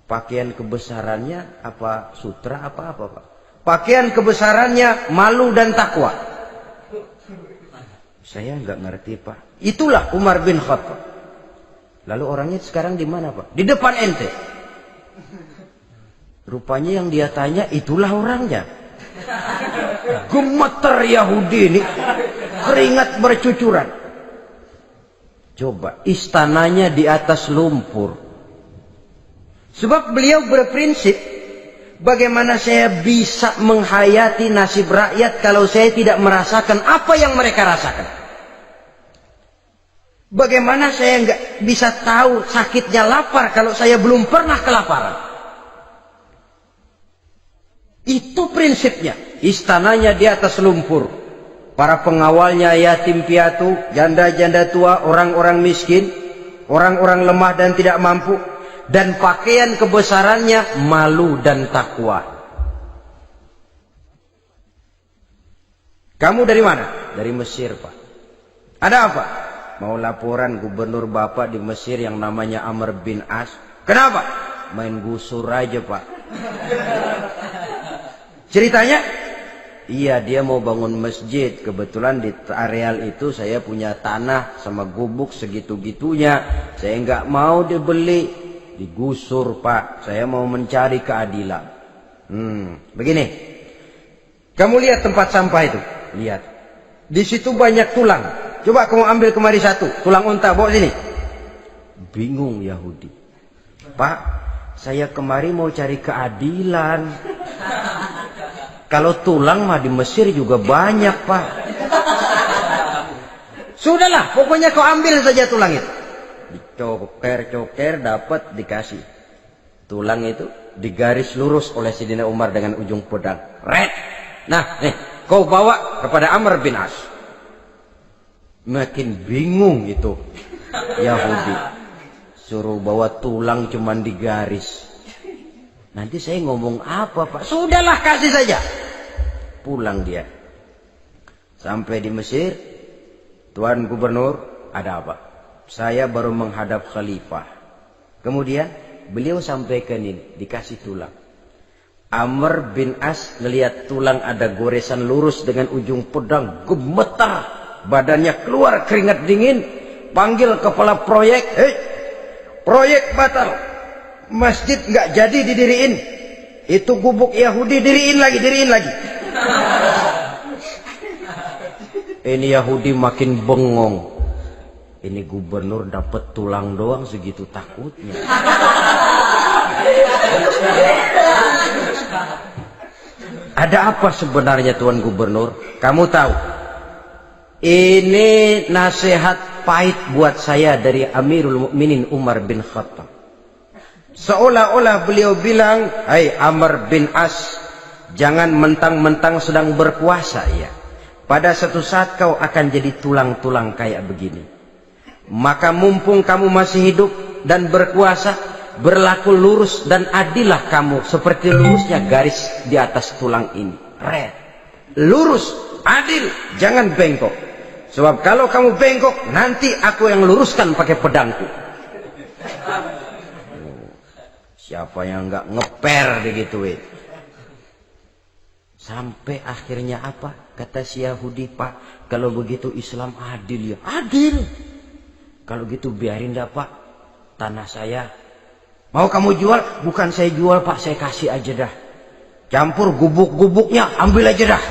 Pakaian kebesarannya apa sutra apa Pak? Pakaian kebesarannya malu dan takwa. Saya nggak ngerti Pak. Itulah Umar bin Khattab. Lalu orangnya sekarang di mana Pak? Di depan ente. Rupanya yang dia tanya itulah orangnya. Gemeter Yahudi ini, keringat bercucuran. Coba, istananya di atas lumpur. Sebab beliau berprinsip, bagaimana saya bisa menghayati nasib rakyat kalau saya tidak merasakan apa yang mereka rasakan. Bagaimana saya nggak bisa tahu sakitnya lapar kalau saya belum pernah kelaparan. Itu prinsipnya. Istananya di atas lumpur. Para pengawalnya yatim piatu, janda-janda tua, orang-orang miskin, orang-orang lemah dan tidak mampu. Dan pakaian kebesarannya malu dan takwa. Kamu dari mana? Dari Mesir Pak. Ada apa? Mau laporan gubernur Bapak di Mesir yang namanya Amr bin As. Kenapa? Main gusur aja Pak. Ceritanya, iya dia mau bangun masjid. Kebetulan di areal itu saya punya tanah sama gubuk segitu-gitunya. Saya nggak mau dibeli, digusur Pak. Saya mau mencari keadilan. Begini, kamu lihat tempat sampah itu, lihat. Di situ banyak tulang. Coba kamu ambil kemari satu, tulang unta, bawa sini. Bingung Yahudi. Pak, saya kemari mau cari keadilan. Kalau tulang mah di Mesir juga banyak Pak. Sudahlah, pokoknya kau ambil saja tulang itu. Dicoker-coker dapat dikasih. Tulang itu digaris lurus oleh Sayyidina Umar dengan ujung pedang. Red. Nah, nih, kau bawa kepada Amr bin As. Makin bingung itu Yahudi. Suruh bawa tulang cuman digaris. Nanti saya ngomong apa Pak? Sudahlah, kasih saja. Pulang dia. Sampai di Mesir. Tuan Gubernur, ada apa? Saya baru menghadap khalifah. Kemudian beliau sampaikan ini, dikasih tulang. Amr bin As ngelihat tulang ada goresan lurus dengan ujung pedang, gemetar. Badannya keluar keringat dingin. Panggil kepala proyek. Hei, proyek batal. Masjid nggak jadi didiriin. Itu gubuk Yahudi diriin lagi. Ini Yahudi makin bengong. Ini gubernur dapat tulang doang segitu takutnya. Ada apa sebenarnya Tuan Gubernur? Kamu tahu? Ini nasihat pahit buat saya dari Amirul Mukminin Umar bin Khattab. Seolah-olah beliau bilang, hai Amr bin As, jangan mentang-mentang sedang berkuasa ya. Pada suatu saat kau akan jadi tulang-tulang kayak begini. Maka mumpung kamu masih hidup dan berkuasa, berlaku lurus dan adillah kamu seperti lurusnya garis di atas tulang ini. Red. Lurus, adil, jangan bengkok. Sebab kalau kamu bengkok, nanti aku yang luruskan pakai pedangku. Siapa yang nggak ngeper begituin? Sampai akhirnya apa? Kata si Yahudi, Pak, kalau begitu Islam adil ya. Adil. Kalau gitu biarin dah Pak, tanah saya. Mau kamu jual? Bukan saya jual Pak, saya kasih aja dah. Campur gubuk-gubuknya, ambil aja dah.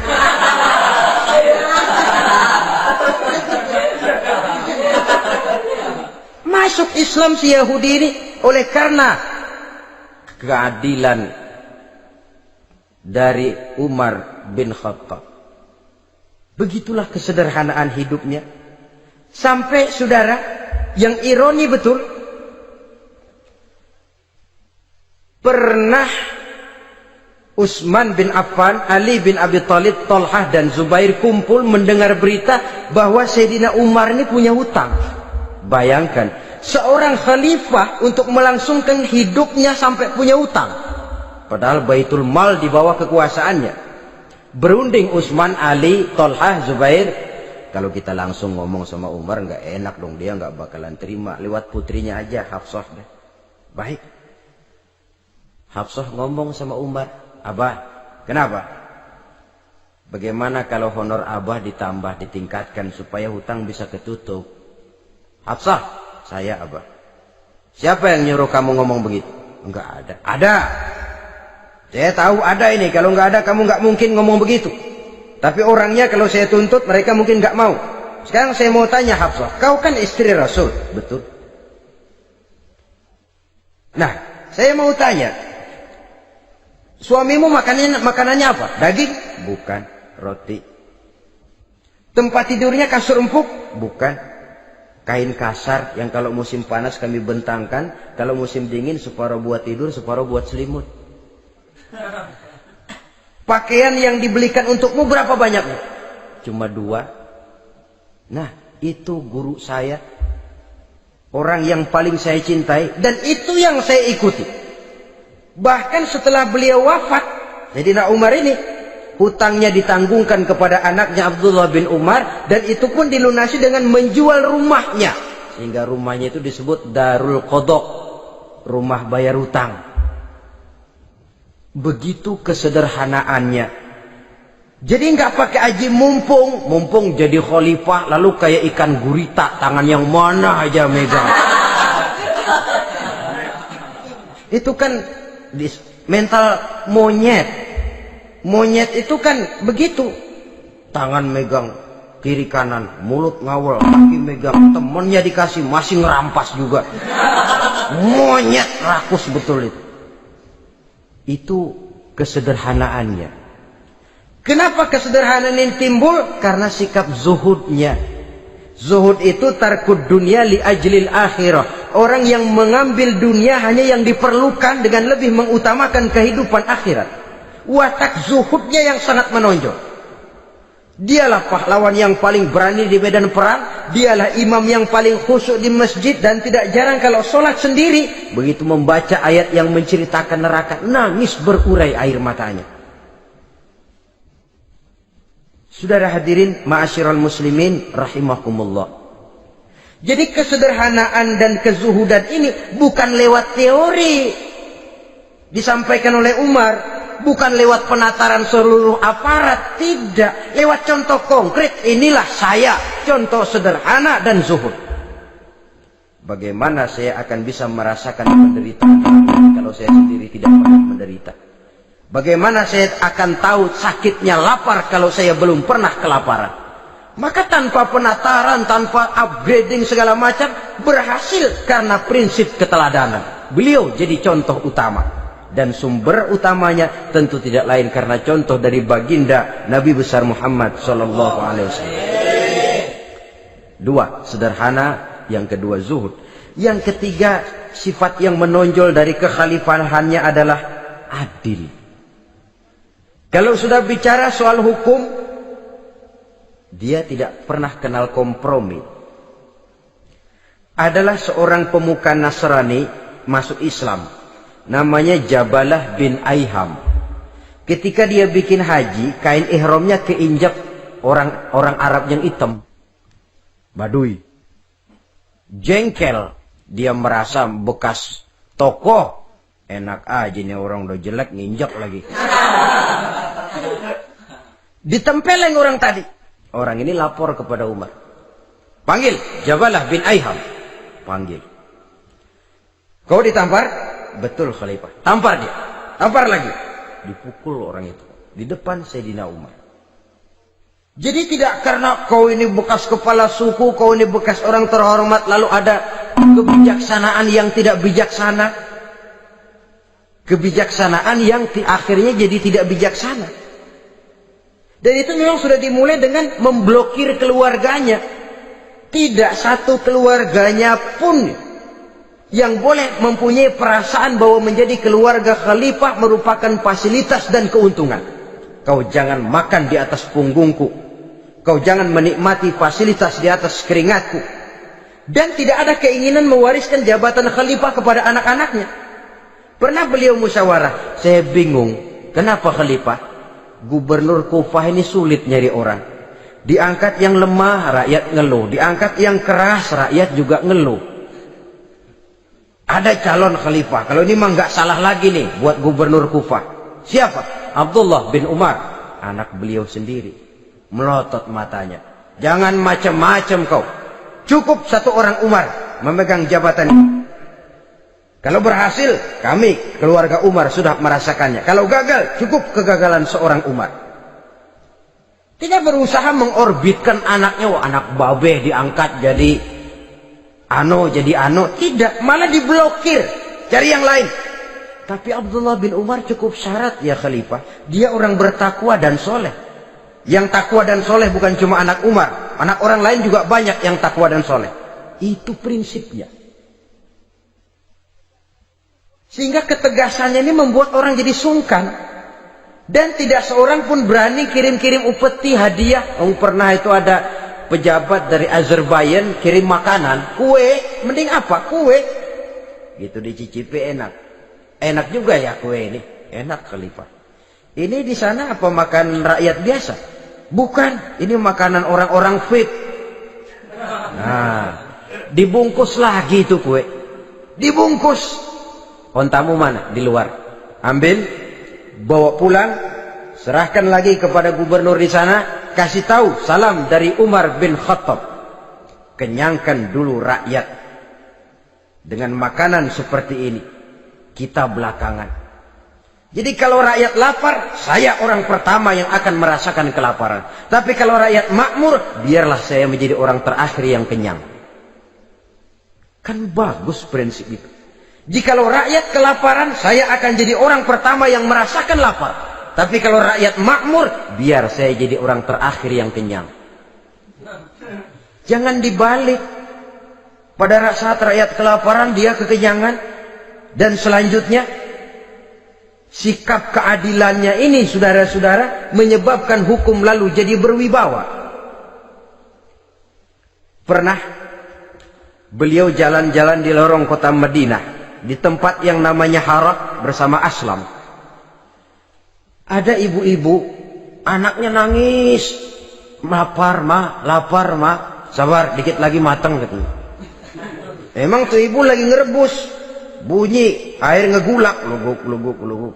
Masuk Islam si Yahudi ini oleh karena keadilan dari Umar bin Khattab. Begitulah kesederhanaan hidupnya. Sampai saudara, yang ironi betul, pernah Utsman bin Affan, Ali bin Abi Thalib, Thalhah dan Zubair kumpul mendengar berita bahwa Sayyidina Umar ini punya hutang. Bayangkan, seorang khalifah untuk melangsungkan hidupnya sampai punya hutang. Padahal Baitul Mal di bawah kekuasaannya. Berunding Utsman, Ali, Tolhah, Zubair. Kalau kita langsung ngomong sama Umar nggak enak dong, dia nggak bakalan terima. Lewat putrinya aja, Hafsah deh. Baik. Hafsah ngomong sama Umar, Abah, kenapa? Bagaimana kalau honor Abah ditambah, ditingkatkan supaya hutang bisa ketutup? Hafsah, saya Abah. Siapa yang nyuruh kamu ngomong begitu? Enggak ada. Ada. Saya tahu ada ini. Kalau nggak ada, kamu nggak mungkin ngomong begitu. Tapi orangnya kalau saya tuntut, mereka mungkin nggak mau. Sekarang saya mau tanya Hafsah, kau kan istri Rasul, betul? Nah, saya mau tanya, suamimu makanannya apa? Daging? Bukan. Roti. Tempat tidurnya kasur empuk? Bukan. Kain kasar yang kalau musim panas kami bentangkan, kalau musim dingin separuh buat tidur, separuh buat selimut. Pakaian yang dibelikan untukmu berapa banyaknya? Cuma 2. Nah, itu guru saya, orang yang paling saya cintai, dan itu yang saya ikuti. Bahkan setelah beliau wafat, Sayyidina Umar ini hutangnya ditanggungkan kepada anaknya Abdullah bin Umar, dan itu pun dilunasi dengan menjual rumahnya, sehingga rumahnya itu disebut Darul Qadha, rumah bayar hutang. Begitu kesederhanaannya. Jadi nggak pakai aji mumpung jadi khalifah lalu kayak ikan gurita, tangan yang mana aja megang. Itu kan mental monyet. Monyet itu kan begitu, tangan megang kiri kanan, mulut ngawal, kaki megang, temennya dikasih masih ngerampas juga. Monyet rakus betul itu. Itu kesederhanaannya. Kenapa kesederhanaan ini timbul? Karena sikap zuhudnya. Zuhud itu tarkud dunia li ajlil akhirah. Orang yang mengambil dunia hanya yang diperlukan dengan lebih mengutamakan kehidupan akhirat. Watak zuhudnya yang sangat menonjol. Dialah pahlawan yang paling berani di medan perang. Dialah imam yang paling khusyuk di masjid. Dan tidak jarang kalau sholat sendiri, begitu membaca ayat yang menceritakan neraka, nangis berurai air matanya. Saudara hadirin ma'asyiral muslimin rahimakumullah. Jadi kesederhanaan dan kezuhudan ini bukan lewat teori disampaikan oleh Umar, bukan lewat penataran seluruh aparat, tidak, lewat contoh konkret. Inilah saya, contoh sederhana dan zuhud. Bagaimana saya akan bisa merasakan penderitaan kalau saya sendiri tidak pernah menderita? Bagaimana saya akan tahu sakitnya lapar kalau saya belum pernah kelaparan? Maka tanpa penataran, tanpa upgrading segala macam, berhasil karena prinsip keteladanan. Beliau jadi contoh utama. Dan sumber utamanya tentu tidak lain karena contoh dari baginda Nabi besar Muhammad sallallahu alaihi wasallam. 2, sederhana, yang kedua zuhud. Yang ketiga, sifat yang menonjol dari kekhalifahannya adalah adil. Kalau sudah bicara soal hukum, dia tidak pernah kenal kompromi. Adalah seorang pemuka Nasrani masuk Islam. Namanya Jabalah bin Aiham. Ketika dia bikin haji, kain ihramnya keinjak orang Arab yang hitam, Badui. Jengkel, dia merasa bekas tokoh, enak aja nih orang udah jelek nginjak lagi. Ditempeleng orang tadi. Orang ini lapor kepada Umar. Panggil Jabalah bin Aiham. Panggil. Kau ditampar? Betul khalifah. Tampar dia. Tampar lagi. Dipukul orang itu di depan Sayyidina Umar. Jadi tidak karena kau ini bekas kepala suku, kau ini bekas orang terhormat, lalu ada kebijaksanaan yang tidak bijaksana. Kebijaksanaan yang akhirnya jadi tidak bijaksana. Dan itu memang sudah dimulai dengan memblokir keluarganya. Tidak satu keluarganya pun yang boleh mempunyai perasaan bahwa menjadi keluarga khalifah merupakan fasilitas dan keuntungan. Kau jangan makan di atas punggungku. Kau jangan menikmati fasilitas di atas keringatku. Dan tidak ada keinginan mewariskan jabatan khalifah kepada anak-anaknya. Pernah beliau musyawarah, saya bingung, kenapa khalifah? Gubernur Kufah ini sulit nyari orang. Diangkat yang lemah, rakyat ngeluh. Diangkat yang keras, rakyat juga ngeluh. Ada calon khalifah. Kalau ini mah nggak salah lagi nih buat gubernur Kufah. Siapa? Abdullah bin Umar. Anak beliau sendiri. Melotot matanya. Jangan macam-macam kau. Cukup satu orang Umar memegang jabatan ini. Kalau berhasil, kami keluarga Umar sudah merasakannya. Kalau gagal, cukup kegagalan seorang Umar. Tidak berusaha mengorbitkan anaknya. Wah, anak babeh diangkat jadi ano. Tidak, malah diblokir. Cari yang lain. Tapi Abdullah bin Umar cukup syarat ya khalifah. Dia orang bertakwa dan soleh. Yang takwa dan soleh bukan cuma anak Umar. Anak orang lain juga banyak yang takwa dan soleh. Itu prinsipnya. Sehingga ketegasannya ini membuat orang jadi sungkan. Dan tidak seorang pun berani kirim-kirim upeti hadiah. Pernah itu ada pejabat dari Azerbaijan kirim makanan. Kue, mending apa? Kue. Gitu dicicipi enak. Enak juga ya kue ini. Enak khalifah. Ini di sana apa makan rakyat biasa? Bukan. Ini makanan orang-orang VIP. Nah, dibungkus lagi itu kue. Dibungkus. Ontamu mana? Di luar. Ambil, bawa pulang, serahkan lagi kepada gubernur di sana, kasih tahu salam dari Umar bin Khattab. Kenyangkan dulu rakyat dengan makanan seperti ini. Kita belakangan. Jadi kalau rakyat lapar, saya orang pertama yang akan merasakan kelaparan. Tapi kalau rakyat makmur, biarlah saya menjadi orang terakhir yang kenyang. Kan bagus prinsip itu. Jikalau rakyat kelaparan, saya akan jadi orang pertama yang merasakan lapar. Tapi kalau rakyat makmur, biar saya jadi orang terakhir yang kenyang. Jangan dibalik. Pada saat rakyat kelaparan, dia kekenyangan. Dan selanjutnya, sikap keadilannya ini, saudara-saudara, menyebabkan hukum lalu jadi berwibawa. Pernah beliau jalan-jalan di lorong kota Madinah. Di tempat yang namanya Harah bersama Aslam. Ada ibu-ibu, anaknya nangis. Lapar ma. Sabar, dikit lagi matang katanya. Emang tuh ibu lagi ngerebus. Bunyi, air ngegulak. Luguk.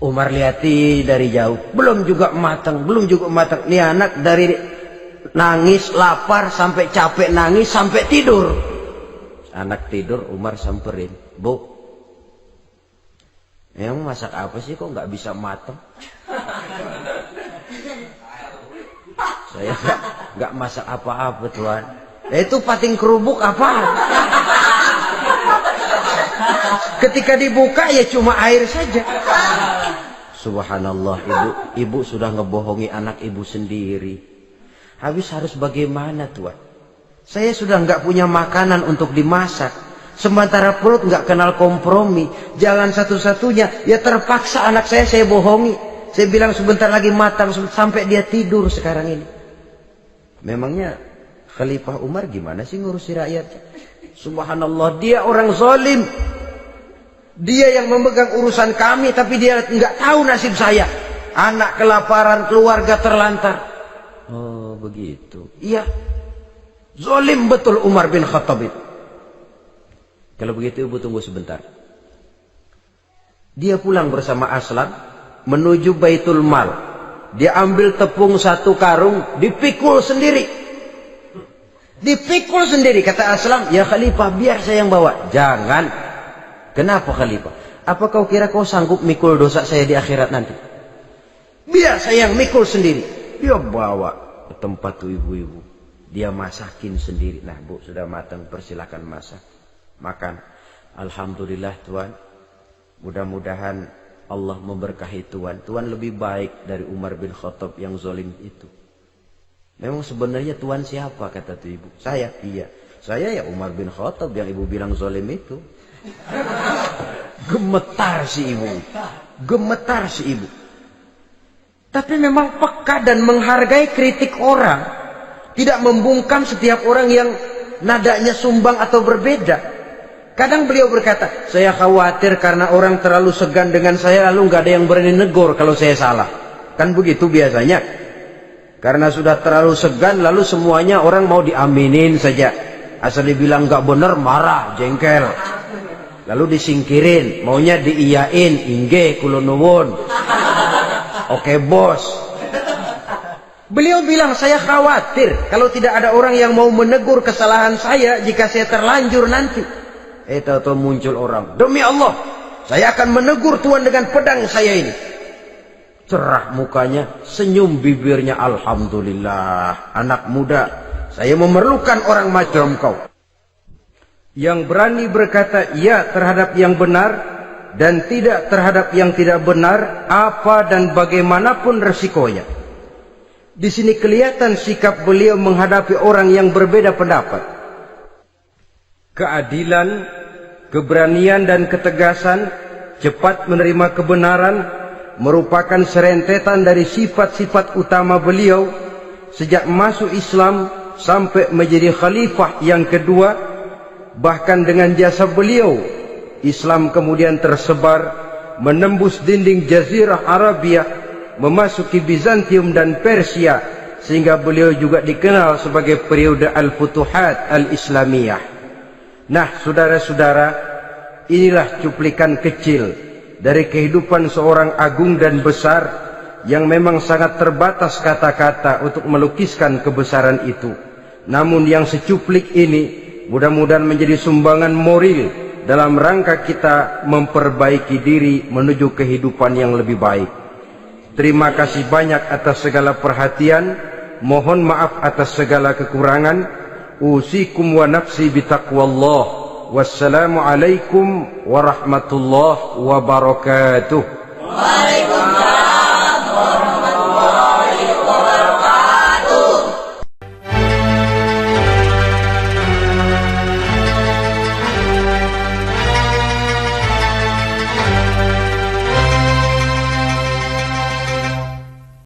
Umar lihati dari jauh. Belum juga matang. Nih anak dari nangis, lapar, sampai capek nangis, sampai tidur. Anak tidur, Umar samperin. Bu, emang masak apa sih kok nggak bisa matang? Saya nggak masak apa-apa tuan. Itu pating kerubuk apa? Ketika dibuka ya cuma air saja. Subhanallah, ibu sudah ngebohongi anak ibu sendiri. Habis harus bagaimana tuan? Saya sudah nggak punya makanan untuk dimasak. Sementara perut nggak kenal kompromi. Jalan satu-satunya, ya terpaksa anak saya bohongi. Saya bilang sebentar lagi matang, sampai dia tidur sekarang ini. Memangnya Khalifah Umar gimana sih ngurusi rakyat? Subhanallah, dia orang zalim. Dia yang memegang urusan kami, tapi dia nggak tahu nasib saya. Anak kelaparan, keluarga terlantar. Oh begitu. Iya. Zalim betul Umar bin Khattab itu. Kalau begitu ibu tunggu sebentar. Dia pulang bersama Aslam menuju Baitul Mal. Dia ambil tepung 1 karung, dipikul sendiri. Dipikul sendiri, kata Aslam, ya Khalifah biar saya yang bawa. Jangan. Kenapa Khalifah? Apa kau kira kau sanggup mikul dosa saya di akhirat nanti? Biar saya yang mikul sendiri. Dia bawa ke tempat tuh ibu-ibu. Dia masakin sendiri. Nah bu, sudah matang, persilakan masak. Makan. Alhamdulillah tuan. Mudah-mudahan Allah memberkahi tuan. Tuan lebih baik dari Umar bin Khattab yang zalim itu. Memang sebenarnya tuan siapa, kata tuh ibu? Saya. Iya. Saya ya Umar bin Khattab yang ibu bilang zalim itu. Gemetar si ibu. Gemetar si ibu. Tapi memang peka dan menghargai kritik orang. Tidak membungkam setiap orang yang nadanya sumbang atau berbeda. Kadang beliau berkata, saya khawatir karena orang terlalu segan dengan saya lalu nggak ada yang berani negor kalau saya salah. Kan begitu biasanya. Karena sudah terlalu segan, lalu semuanya orang mau diaminin saja. Asal dibilang nggak benar, marah, jengkel. Lalu disingkirin, maunya diiyain, inggih kula nuwun. Oke bos. Beliau bilang, saya khawatir kalau tidak ada orang yang mau menegur kesalahan saya jika saya terlanjur nanti. Tahu-tahu muncul orang, demi Allah, saya akan menegur Tuhan dengan pedang saya ini. Cerah mukanya, senyum bibirnya, alhamdulillah, anak muda, saya memerlukan orang macam kau. Yang berani berkata ya terhadap yang benar dan tidak terhadap yang tidak benar, apa dan bagaimanapun resikonya. Di sini kelihatan sikap beliau menghadapi orang yang berbeda pendapat. Keadilan, keberanian dan ketegasan, cepat menerima kebenaran, merupakan serentetan dari sifat-sifat utama beliau sejak masuk Islam sampai menjadi khalifah yang kedua. Bahkan dengan jasa beliau, Islam kemudian tersebar, menembus dinding Jazirah Arabia, memasuki Bizantium dan Persia, sehingga beliau juga dikenal sebagai periode Al-Futuhat Al-Islamiyah. Nah, saudara-saudara, inilah cuplikan kecil dari kehidupan seorang agung dan besar yang memang sangat terbatas kata-kata untuk melukiskan kebesaran itu. Namun yang secuplik ini mudah-mudahan menjadi sumbangan moral dalam rangka kita memperbaiki diri menuju kehidupan yang lebih baik. Terima kasih banyak atas segala perhatian. Mohon maaf atas segala kekurangan. Usikum wa nafsi bitaqwallah. Wassalamualaikum warahmatullahi wabarakatuh.